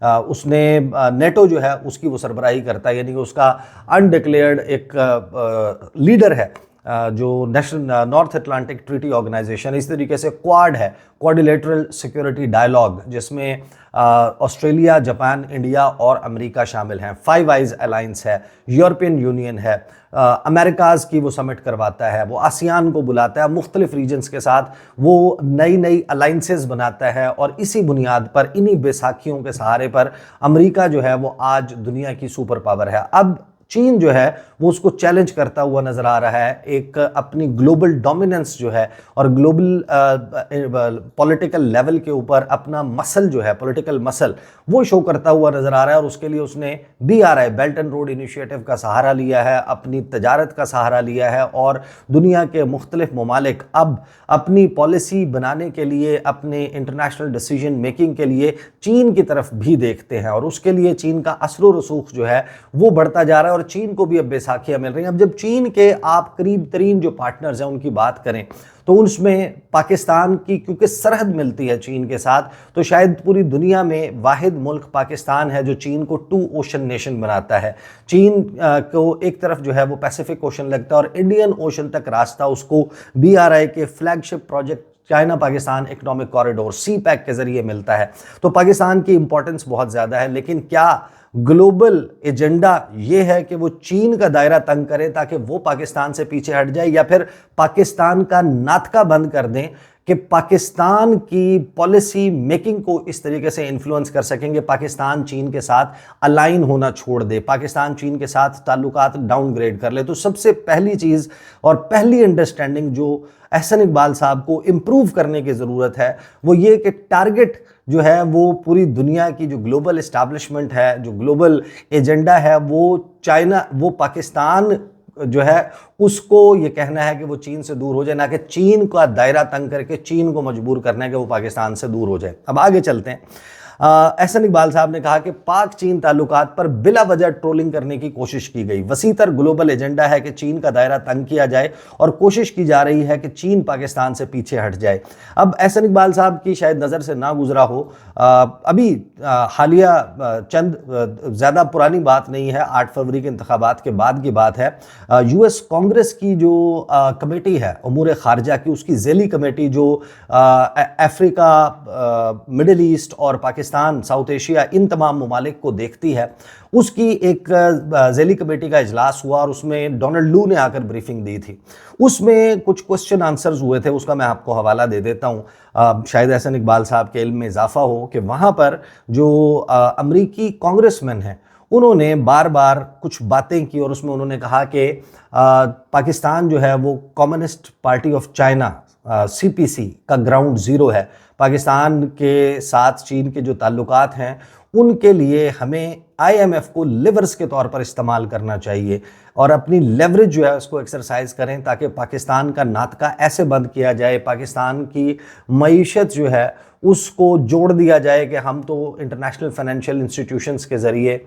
اس نے نیٹو جو ہے اس کی وہ سربراہی کرتا ہے، یعنی کہ اس کا انڈکلیئرڈ ایک لیڈر ہے جو national North Atlantic Treaty Organisation. اس طریقے سے کوارڈ ہے، کوارڈیلیٹرل سیکیورٹی ڈائلاگ، جس میں آسٹریلیا، جاپان، انڈیا اور امریکہ شامل ہیں. فائیو آئیز الائنس ہے، یورپین یونین ہے، امریکاز کی وہ سمٹ کرواتا ہے، وہ آسیان کو بلاتا ہے، مختلف ریجنز کے ساتھ وہ نئی الائنسز بناتا ہے، اور اسی بنیاد پر انہی بیساکھیوں کے سہارے پر امریکہ جو ہے وہ آج دنیا کی سپر پاور ہے. اب چین جو ہے وہ اس کو چیلنج کرتا ہوا نظر آ رہا ہے، ایک اپنی گلوبل ڈومیننس جو ہے اور گلوبل پولیٹیکل لیول کے اوپر اپنا مسل جو ہے، پولیٹیکل مسل، وہ شو کرتا ہوا نظر آ رہا ہے. اور اس کے لیے اس نے BRI belt and road initiative کا سہارا لیا ہے، اپنی تجارت کا سہارا لیا ہے، اور دنیا کے مختلف ممالک اب اپنی پالیسی بنانے کے لیے، اپنے انٹرنیشنل ڈیسیجن میکنگ کے لیے چین کی طرف بھی دیکھتے ہیں، اور اس کے لیے چین کا اثر و رسوخ جو ہے وہ بڑھتا جا رہا ہے، اور چین کو بھی اب بیساکھیاں مل رہی ہیں. اب جب چین کے آپ قریب ترین جو پارٹنرز ہیں ان کی بات کریں تو اس میں پاکستان کی کیونکہ سرحد ملتی ہے چین کے ساتھ، تو شاید پوری دنیا میں واحد ملک پاکستان ہے جو چین کو 2 اوشن نیشن بناتا ہے. چین کو ایک طرف جو ہے وہ پیسیفک اوشن لگتا ہے، اور انڈین اوشن تک راستہ اس کو BRI کے flagship project China Pakistan economic corridor CPEC کے ذریعے ملتا ہے. تو پاکستان کی امپورٹنس بہت زیادہ ہے. لیکن کیا گلوبل ایجنڈا یہ ہے کہ وہ چین کا دائرہ تنگ کرے تاکہ وہ پاکستان سے پیچھے ہٹ جائے، یا پھر پاکستان کا ناطقہ بند کر دیں کہ پاکستان کی پالیسی میکنگ کو اس طریقے سے انفلوئنس کر سکیں گے پاکستان چین کے ساتھ الائن ہونا چھوڑ دے، پاکستان چین کے ساتھ تعلقات ڈاؤن گریڈ کر لے؟ تو سب سے پہلی چیز اور پہلی انڈرسٹینڈنگ جو احسن اقبال صاحب کو امپروو کرنے کی ضرورت ہے وہ یہ کہ ٹارگٹ جو ہے وہ پوری دنیا کی جو گلوبل اسٹیبلشمنٹ ہے، جو گلوبل ایجنڈا ہے، وہ چائنا، وہ پاکستان جو ہے اس کو یہ کہنا ہے کہ وہ چین سے دور ہو جائے، نہ کہ چین کا دائرہ تنگ کر کے چین کو مجبور کرنا ہے کہ وہ پاکستان سے دور ہو جائے. اب آگے چلتے ہیں. احسن اقبال صاحب نے کہا کہ پاک چین تعلقات پر بلا وجہ ٹرولنگ کرنے کی کوشش کی گئی. وسیع تر گلوبل ایجنڈا ہے کہ چین کا دائرہ تنگ کیا جائے، اور کوشش کی جا رہی ہے کہ چین پاکستان سے پیچھے ہٹ جائے. اب احسن اقبال صاحب کی شاید نظر سے نہ گزرا ہو، ابھی حالیہ چند زیادہ پرانی بات نہیں ہے، 8 فروری کے انتخابات کے بعد کی بات ہے. US کانگریس کی جو کمیٹی ہے امور خارجہ کی، اس کی ذیلی کمیٹی جو افریقہ، مڈل ایسٹ اور پاکستان، ساؤتھ ایشیا، ان تمام ممالک کو دیکھتی ہے، اس کی ایک ذیلی کمیٹی کا اجلاس ہوا، اور اس میں ڈونلڈ لو نے آ کر بریفنگ دی تھی. اس میں کچھ کوسچن آنسرز ہوئے تھے، اس کا میں آپ کو حوالہ دے دیتا ہوں، شاید احسن اقبال صاحب کے علم میں اضافہ ہو کہ وہاں پر جو امریکی کانگریس مین ہیں انہوں نے بار بار کچھ باتیں کی، اور اس میں انہوں نے کہا کہ پاکستان جو ہے وہ communist party of China CPC کا گراؤنڈ زیرو ہے. پاکستان کے ساتھ چین کے جو تعلقات ہیں ان کے لیے ہمیں IMF کو لیورز کے طور پر استعمال کرنا چاہیے، اور اپنی لیوریج جو ہے اس کو ایکسرسائز کریں تاکہ پاکستان کا ناطقہ ایسے بند کیا جائے، پاکستان کی معیشت جو ہے اس کو جوڑ دیا جائے کہ ہم تو انٹرنیشنل فائنینشیل انسٹیٹیوشنز کے ذریعے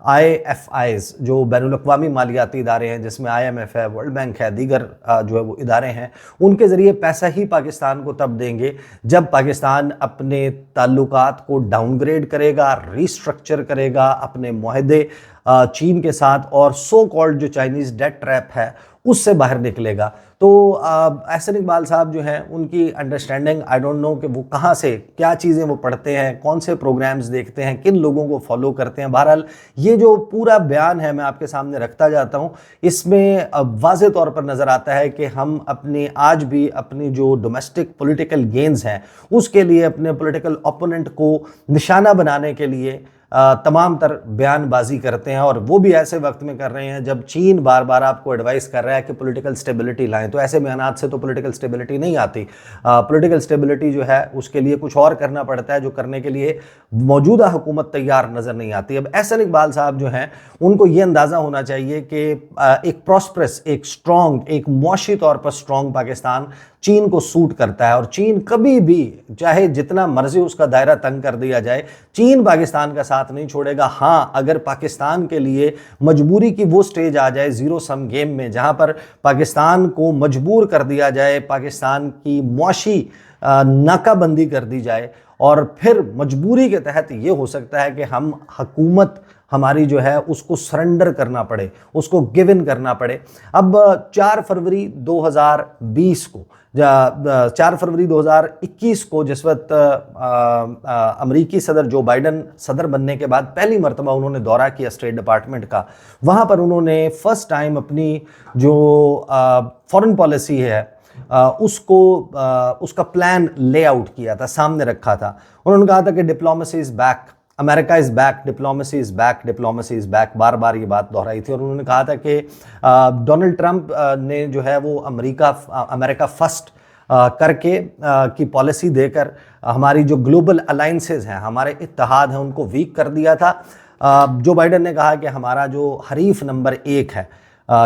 IFIs جو بین الاقوامی مالیاتی ادارے ہیں، جس میں IMF ہے، ورلڈ بینک ہے، دیگر جو ہے وہ ادارے ہیں، ان کے ذریعے پیسہ ہی پاکستان کو تب دیں گے جب پاکستان اپنے تعلقات کو ڈاؤن گریڈ کرے گا، ریسٹرکچر کرے گا اپنے معاہدے چین کے ساتھ، اور سو کالڈ جو چائنیز ڈیٹ ٹریپ ہے اس سے باہر نکلے گا. تو احسن اقبال صاحب جو ہیں ان کی انڈرسٹینڈنگ آئی ڈونٹ نو کہ وہ کہاں سے کیا چیزیں وہ پڑھتے ہیں، کون سے پروگرامز دیکھتے ہیں، کن لوگوں کو فالو کرتے ہیں. بہرحال یہ جو پورا بیان ہے میں آپ کے سامنے رکھتا جاتا ہوں، اس میں واضح طور پر نظر آتا ہے کہ ہم اپنے آج بھی اپنی جو ڈومیسٹک پولیٹیکل گینز ہیں اس کے لیے اپنے پولیٹیکل اپوننٹ کو نشانہ بنانے کے لیے تمام تر بیان بازی کرتے ہیں، اور وہ بھی ایسے وقت میں کر رہے ہیں جب چین بار بار آپ کو ایڈوائز کر رہا ہے کہ پولیٹیکل سٹیبلٹی لائیں. تو ایسے بیانات سے تو پولیٹیکل سٹیبلٹی نہیں آتی. پولیٹیکل سٹیبلٹی جو ہے اس کے لیے کچھ اور کرنا پڑتا ہے، جو کرنے کے لیے موجودہ حکومت تیار نظر نہیں آتی. اب احسن اقبال صاحب جو ہیں ان کو یہ اندازہ ہونا چاہیے کہ ایک پراسپرس، ایک سٹرونگ، ایک معاشی طور پر سٹرونگ پاکستان چین کو سوٹ کرتا ہے، اور چین کبھی بھی چاہے جتنا مرضی اس کا دائرہ تنگ کر دیا جائے، چین پاکستان کا ساتھ نہیں چھوڑے گا. ہاں، اگر پاکستان کے لیے مجبوری کی وہ سٹیج آ جائے زیرو سم گیم میں جہاں پر پاکستان کو مجبور کر دیا جائے، پاکستان کی معاشی ناکہ بندی کر دی جائے، اور پھر مجبوری کے تحت یہ ہو سکتا ہے کہ ہم حکومت ہماری جو ہے اس کو سرنڈر کرنا پڑے، اس کو گیو ان کرنا پڑے۔ اب 4 فروری 2020 کو 4 فروری 2021 کو جس وقت امریکی صدر جو بائیڈن صدر بننے کے بعد پہلی مرتبہ انہوں نے دورہ کیا اسٹیٹ ڈپارٹمنٹ کا، وہاں پر انہوں نے فرسٹ ٹائم اپنی جو فارن پالیسی ہے اس کا پلان لے آؤٹ کیا تھا، سامنے رکھا تھا۔ انہوں نے کہا تھا کہ ڈپلومیسی از بیک، امریکہ از بیک، ڈپلومیسی از بیک، ڈپلومیسی از بیک، بار بار یہ بات دہرائی تھی۔ اور انہوں نے کہا تھا کہ ڈونلڈ ٹرمپ نے جو ہے وہ امریکہ فرسٹ کر کے کی پالیسی دے کر ہماری جو گلوبل الائنسز ہیں، ہمارے اتحاد ہیں، ان کو ویک کر دیا تھا۔ جو بائیڈن نے کہا کہ ہمارا جو حریف نمبر 1 ہے،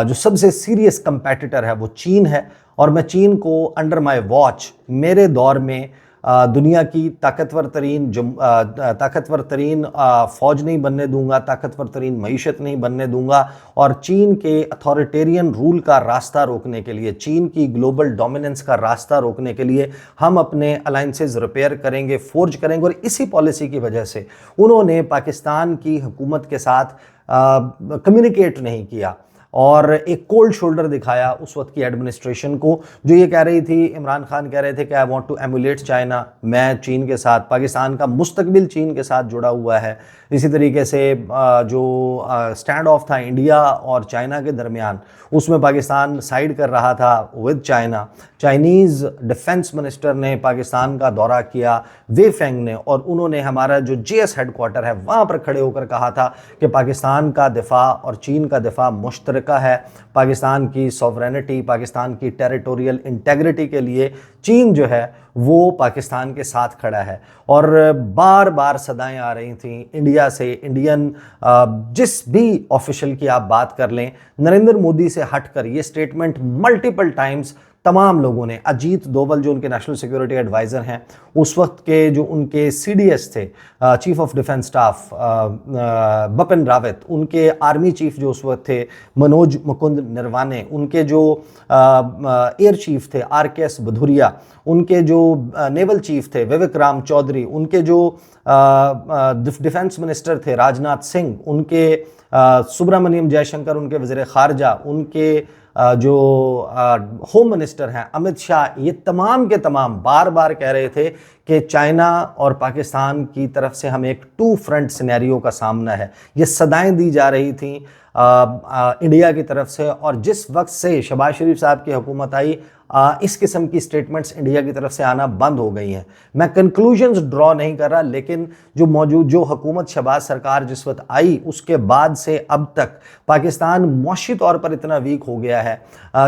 جو سب سے سیریس کمپیٹیٹر ہے، وہ چین ہے، اور میں چین کو انڈر مائی واچ، میرے دور میں دنیا کی طاقتور ترین فوج نہیں بننے دوں گا، طاقتور ترین معیشت نہیں بننے دوں گا، اور چین کے اتھارٹیرین رول کا راستہ روکنے کے لیے، چین کی گلوبل ڈومیننس کا راستہ روکنے کے لیے ہم اپنے الائنسز ریپیئر کریں گے، فورج کریں گے۔ اور اسی پالیسی کی وجہ سے انہوں نے پاکستان کی حکومت کے ساتھ کمیونیکیٹ نہیں کیا اور ایک کولڈ شولڈر دکھایا اس وقت کی ایڈمنسٹریشن کو، جو یہ کہہ رہی تھی، عمران خان کہہ رہے تھے کہ I want to emulate China, میں چین کے ساتھ، پاکستان کا مستقبل چین کے ساتھ جڑا ہوا ہے۔ اسی طریقے سے جو سٹینڈ آف تھا انڈیا اور چائنا کے درمیان، اس میں پاکستان سائیڈ کر رہا تھا with China. Chinese defence minister نے پاکستان کا دورہ کیا، وے فینگ نے، اور انہوں نے ہمارا جو جے ایس ہیڈ کوارٹر ہے وہاں پر کھڑے ہو کر کہا تھا کہ پاکستان کا دفاع اور چین کا دفاع مشترکہ ہے، پاکستان کی سوورینٹی، پاکستان کی ٹیریٹوریل انٹیگریٹی کے لیے چین جو ہے وہ پاکستان کے ساتھ کھڑا ہے۔ اور بار بار صدائیں آ رہی تھیں انڈیا سے، انڈین جس بھی آفیشل کی آپ بات کر لیں، نریندر مودی سے ہٹ کر یہ سٹیٹمنٹ ملٹیپل ٹائمز تمام لوگوں نے، اجیت دوول جو ان کے نیشنل سیکیورٹی ایڈوائزر ہیں، اس وقت کے جو ان کے سی ڈی ایس تھے، chief of defence staff Bipin Rawat, ان کے آرمی چیف جو اس وقت تھے منوج مکند نروانے، ان کے جو ایئر چیف تھے آر کے ایس بدھوریا، ان کے جو نیول چیف تھے وویک رام چودھری، ان کے جو ڈیفنس منسٹر تھے راجناتھ سنگھ، ان کے سبرامنیم جے شنکر ان کے وزیر خارجہ، ان کے جو ہوم منسٹر ہیں امت شاہ، یہ تمام کے تمام بار بار کہہ رہے تھے کہ چائنا اور پاکستان کی طرف سے ہمیں ایک 2 فرنٹ سینیریو کا سامنا ہے۔ یہ صدائیں دی جا رہی تھیں انڈیا کی طرف سے، اور جس وقت سے شہباز شریف صاحب کی حکومت آئی، اس قسم کی سٹیٹمنٹس انڈیا کی طرف سے آنا بند ہو گئی ہیں۔ میں کنکلوژنز ڈرا نہیں کر رہا، لیکن جو حکومت شہباز سرکار جس وقت آئی، اس کے بعد سے اب تک پاکستان معاشی طور پر اتنا ویک ہو گیا ہے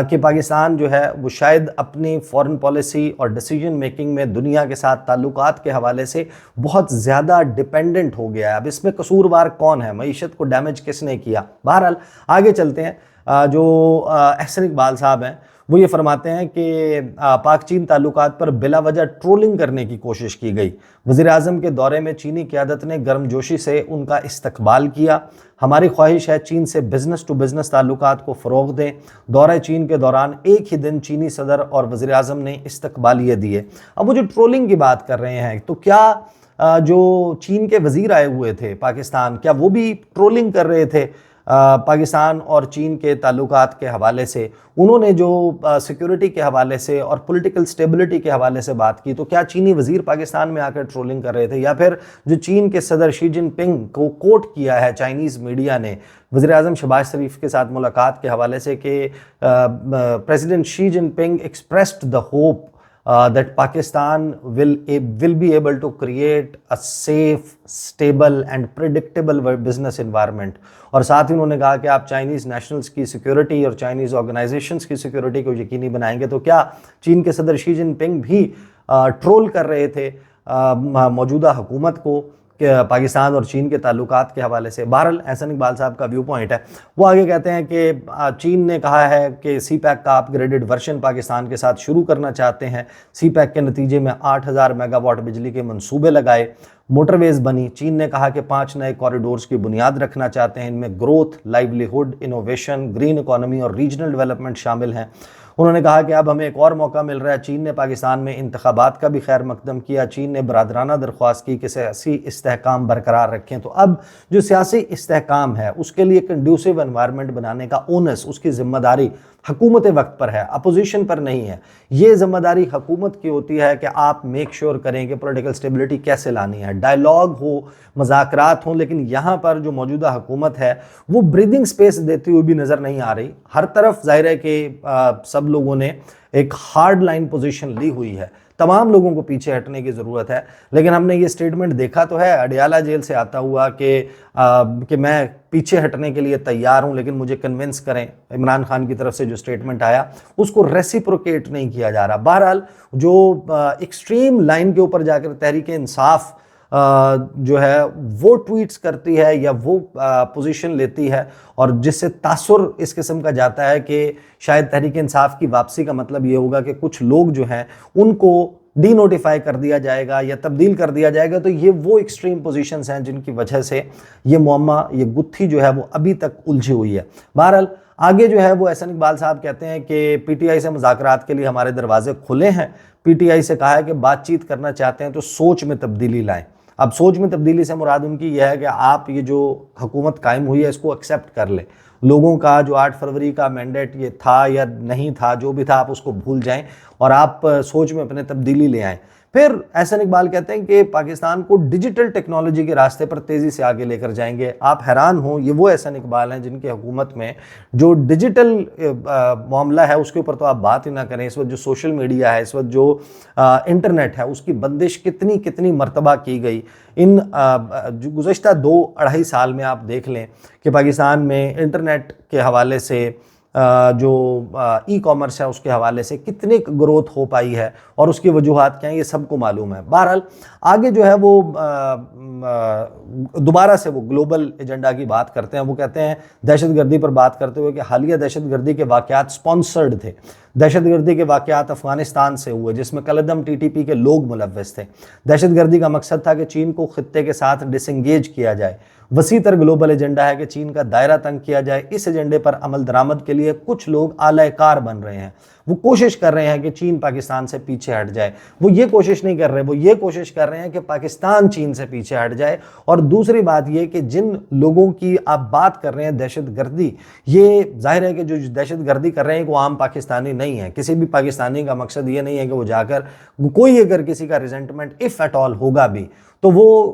کہ پاکستان جو ہے وہ شاید اپنی فورن پالیسی اور ڈیسیجن میکنگ میں دنیا کے ساتھ تعلقات کے حوالے سے بہت زیادہ ڈیپینڈنٹ ہو گیا ہے۔ اب اس میں قصوروار کون ہے، معیشت کو ڈیمیج کس نے کیا؟ بہرحال آگے چلتے ہیں۔ جو احسن اقبال صاحب ہیں وہ یہ فرماتے ہیں کہ پاک چین تعلقات پر بلا وجہ ٹرولنگ کرنے کی کوشش کی گئی۔ وزیر اعظم کے دورے میں چینی قیادت نے گرم جوشی سے ان کا استقبال کیا۔ ہماری خواہش ہے چین سے بزنس ٹو بزنس تعلقات کو فروغ دیں۔ دورہ چین کے دوران ایک ہی دن چینی صدر اور وزیر اعظم نے استقبالیہ دیے۔ اب وہ جو ٹرولنگ کی بات کر رہے ہیں، تو کیا جو چین کے وزیر آئے ہوئے تھے پاکستان، کیا وہ بھی ٹرولنگ کر رہے تھے پاکستان اور چین کے تعلقات کے حوالے سے؟ انہوں نے جو سیکیورٹی کے حوالے سے اور پولیٹیکل سٹیبلٹی کے حوالے سے بات کی، تو کیا چینی وزیر پاکستان میں آ کر ٹرولنگ کر رہے تھے؟ یا پھر جو چین کے صدر شی جن پنگ کو کوٹ کیا ہے چائنیز میڈیا نے وزیر اعظم شہباز شریف کے ساتھ ملاقات کے حوالے سے کہ president Xi Jinping expressed the hope that Pakistan will be able to create a safe, stable and predictable business environment۔ اور ساتھ ہی انہوں نے کہا کہ آپ چائنیز نیشنلز کی سیکیورٹی اور چائنیز آرگنائزیشنز کی سیکیورٹی کو یقینی بنائیں گے۔ تو کیا چین کے صدر شی جن پنگ بھی ٹرول کر رہے تھے موجودہ حکومت کو کہ پاکستان اور چین کے تعلقات کے حوالے سے؟ بہرحال احسن اقبال صاحب کا ویو پوائنٹ ہے۔ وہ آگے کہتے ہیں کہ چین نے کہا ہے کہ سی پیک کا اپ گریڈڈ ورژن پاکستان کے ساتھ شروع کرنا چاہتے ہیں۔ سی پیک کے نتیجے میں 8000 میگا واٹ بجلی کے منصوبے لگائے، موٹر ویز بنی۔ چین نے کہا کہ 5 نئے کوریڈورز کی بنیاد رکھنا چاہتے ہیں، ان میں growth, livelihood, innovation, green economy اور ریجنل ڈیولپمنٹ شامل ہیں۔ انہوں نے کہا کہ اب ہمیں ایک اور موقع مل رہا ہے. چین نے پاکستان میں انتخابات کا بھی خیر مقدم کیا. چین نے برادرانہ درخواست کی کہ سیاسی استحکام برقرار رکھیں. تو اب جو سیاسی استحکام ہے اس کے لیے کنڈیوسیو انوائرمنٹ بنانے کا اونس، اس کی ذمہ داری حکومت وقت پر ہے، اپوزیشن پر نہیں ہے. یہ ذمہ داری حکومت کی ہوتی ہے کہ آپ میک شور کریں کہ پولیٹیکل سٹیبلٹی کیسے لانی ہے، ڈائیلاگ ہو، مذاکرات ہوں. لیکن یہاں پر جو موجودہ حکومت ہے وہ بریدنگ سپیس دیتی ہوئی بھی نظر نہیں آ رہی. ہر طرف ظاہر ہے کہ سب لوگوں نے ایک ہارڈ لائن پوزیشن لی ہوئی ہے. تمام لوگوں کو پیچھے ہٹنے کی ضرورت ہے. لیکن ہم نے یہ سٹیٹمنٹ دیکھا تو ہے اڈیالہ جیل سے آتا ہوا کہ میں پیچھے ہٹنے کے لیے تیار ہوں لیکن مجھے کنونس کریں. عمران خان کی طرف سے جو سٹیٹمنٹ آیا اس کو ریسیپروکیٹ نہیں کیا جا رہا. بہرحال جو ایکسٹریم لائن کے اوپر جا کر تحریک انصاف جو ہے وہ ٹویٹس کرتی ہے یا وہ پوزیشن لیتی ہے اور جس سے تاثر اس قسم کا جاتا ہے کہ شاید تحریک انصاف کی واپسی کا مطلب یہ ہوگا کہ کچھ لوگ جو ہیں ان کو ڈی نوٹیفائی کر دیا جائے گا یا تبدیل کر دیا جائے گا. تو یہ وہ ایکسٹریم پوزیشنز ہیں جن کی وجہ سے یہ معمہ، یہ گتھی جو ہے وہ ابھی تک الجھی ہوئی ہے. بہرحال آگے جو ہے وہ احسن اقبال صاحب کہتے ہیں کہ پی ٹی آئی سے مذاکرات کے لیے ہمارے دروازے کھلے ہیں. پی ٹی آئی سے کہا ہے کہ بات چیت کرنا چاہتے ہیں تو سوچ میں تبدیلی لائیں. اب سوچ میں تبدیلی سے مراد ان کی یہ ہے کہ آپ یہ جو حکومت قائم ہوئی ہے اس کو ایکسیپٹ کر لیں. لوگوں کا جو 8 فروری کا مینڈیٹ یہ تھا یا نہیں تھا، جو بھی تھا آپ اس کو بھول جائیں اور آپ سوچ میں اپنے تبدیلی لے آئیں. پھر احسن اقبال کہتے ہیں کہ پاکستان کو ڈیجیٹل ٹیکنالوجی کے راستے پر تیزی سے آگے لے کر جائیں گے. آپ حیران ہوں، یہ وہ احسن اقبال ہیں جن کی حکومت میں جو ڈیجیٹل معاملہ ہے اس کے اوپر تو آپ بات ہی نہ کریں. اس وقت جو سوشل میڈیا ہے، اس وقت جو انٹرنیٹ ہے، اس کی بندش کتنی مرتبہ کی گئی. ان جو گزشتہ 2-2.5 سال میں آپ دیکھ لیں کہ پاکستان میں انٹرنیٹ کے حوالے سے جو ای کامرس ہے اس کے حوالے سے کتنی گروتھ ہو پائی ہے اور اس کی وجوہات کیا ہیں یہ سب کو معلوم ہے. بہرحال آگے جو ہے وہ دوبارہ سے وہ گلوبل ایجنڈا کی بات کرتے ہیں. وہ کہتے ہیں دہشت گردی پر بات کرتے ہوئے کہ حالیہ دہشت گردی کے واقعات سپانسرڈ تھے. دہشت گردی کے واقعات افغانستان سے ہوئے جس میں کالعدم ٹی ٹی پی کے لوگ ملوث تھے. دہشت گردی کا مقصد تھا کہ چین کو خطے کے ساتھ ڈس انگیج کیا جائے. وسیع تر گلوبل ایجنڈا ہے کہ چین کا دائرہ تنگ کیا جائے. اس ایجنڈے پر عمل درآمد کے لیے کچھ لوگ اعلی کار بن رہے ہیں. وہ کوشش کر رہے ہیں کہ چین پاکستان سے پیچھے ہٹ جائے. وہ یہ کوشش نہیں کر رہے، وہ یہ کوشش کر رہے ہیں کہ پاکستان چین سے پیچھے ہٹ جائے. اور دوسری بات یہ کہ جن لوگوں کی آپ بات کر رہے ہیں دہشت گردی، یہ ظاہر ہے کہ جو دہشت گردی کر رہے ہیں وہ عام پاکستانی نہیں ہیں. کسی بھی پاکستانی کا مقصد یہ نہیں ہے کہ وہ جا کر کوئی اگر کسی کا ریزنٹمنٹ اف ایٹ آل ہوگا بھی تو وہ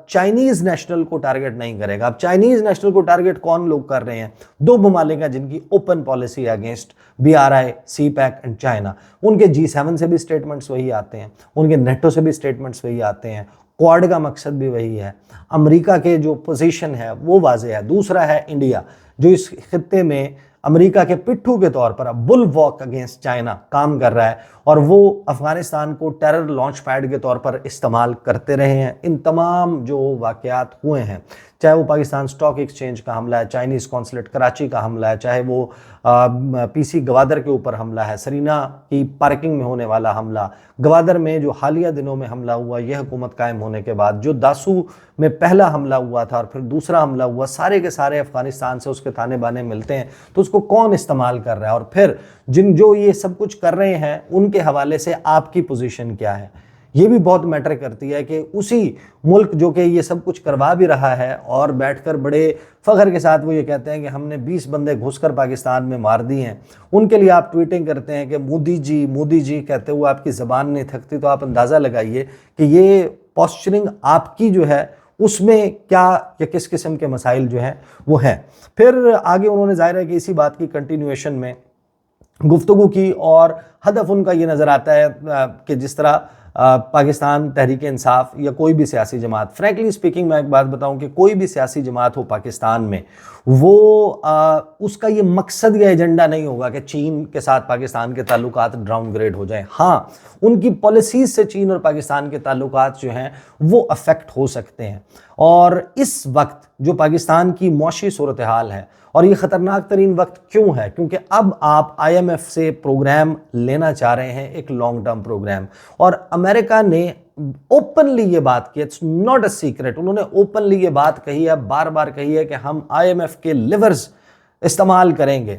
چائنیز نیشنل کو ٹارگٹ نہیں کرے گا. اب چائنیز نیشنل کو ٹارگٹ کون لوگ کر رہے ہیں؟ 2 ممالک ہیں جن کی اوپن پالیسی ہے against BRI, CPEC and China. ان کے G7 سے بھی سٹیٹمنٹس وہی آتے ہیں، ان کے نیٹو سے بھی سٹیٹمنٹس وہی آتے ہیں. کوڈ کا مقصد بھی وہی ہے. امریکہ کے جو پوزیشن ہے وہ واضح ہے. دوسرا ہے انڈیا جو اس خطے میں امریکہ کے پٹھو کے طور پر بل واک اگینسٹ چائنا کام کر رہا ہے اور وہ افغانستان کو ٹیرر لانچ پیڈ کے طور پر استعمال کرتے رہے ہیں. ان تمام جو واقعات ہوئے ہیں، چاہے وہ پاکستان سٹاک ایکسچینج کا حملہ ہے، چائنیز قونصلیٹ کراچی کا حملہ ہے، چاہے وہ PC گوادر کے اوپر حملہ ہے، سرینا کی پارکنگ میں ہونے والا حملہ، گوادر میں جو حالیہ دنوں میں حملہ ہوا یہ حکومت قائم ہونے کے بعد، جو داسو میں پہلا حملہ ہوا تھا اور پھر دوسرا حملہ ہوا، سارے کے سارے افغانستان سے اس کے تانے بانے ملتے ہیں. تو اس کو کون استعمال کر رہا ہے؟ اور پھر جو یہ سب کچھ کر رہے ہیں ان کے حوالے سے آپ کی پوزیشن کیا ہے؟ یہ بھی بہت میٹر کرتی ہے کہ اسی ملک جو کہ یہ سب کچھ کروا بھی رہا ہے اور بیٹھ کر بڑے فخر کے ساتھ وہ یہ کہتے ہیں کہ ہم نے 20 بندے گھس کر پاکستان میں مار دی ہیں، ان کے لیے آپ ٹویٹنگ کرتے ہیں کہ مودی جی کہتے ہوئے آپ کی زبان نہیں تھکتی. تو آپ اندازہ لگائیے کہ یہ پوسچرنگ آپ کی جو ہے اس میں کیا یا کس قسم کے مسائل جو ہیں وہ ہیں. پھر آگے انہوں نے ظاہر ہے کہ اسی بات کی کنٹینیویشن میں گفتگو کی اور ہدف ان کا یہ نظر آتا ہے کہ جس طرح پاکستان تحریک انصاف یا کوئی بھی سیاسی جماعت، فرینکلی سپیکنگ میں ایک بات بتاؤں کہ کوئی بھی سیاسی جماعت ہو پاکستان میں، وہ اس کا یہ مقصد یا ایجنڈا نہیں ہوگا کہ چین کے ساتھ پاکستان کے تعلقات ڈاؤن گریڈ ہو جائیں. ہاں، ان کی پالیسیز سے چین اور پاکستان کے تعلقات جو ہیں وہ افیکٹ ہو سکتے ہیں. اور اس وقت جو پاکستان کی معاشی صورتحال ہے اور یہ خطرناک ترین وقت کیوں ہے؟ کیونکہ اب آپ IMF سے پروگرام لینا چاہ رہے ہیں، ایک لانگ ٹرم پروگرام، اور امریکہ نے اوپنلی یہ بات کی، اٹس ناٹ اے سیکرٹ، انہوں نے اوپنلی یہ بات کہی ہے، بار بار کہی ہے کہ ہم IMF کے لیورز استعمال کریں گے.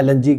LNG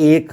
1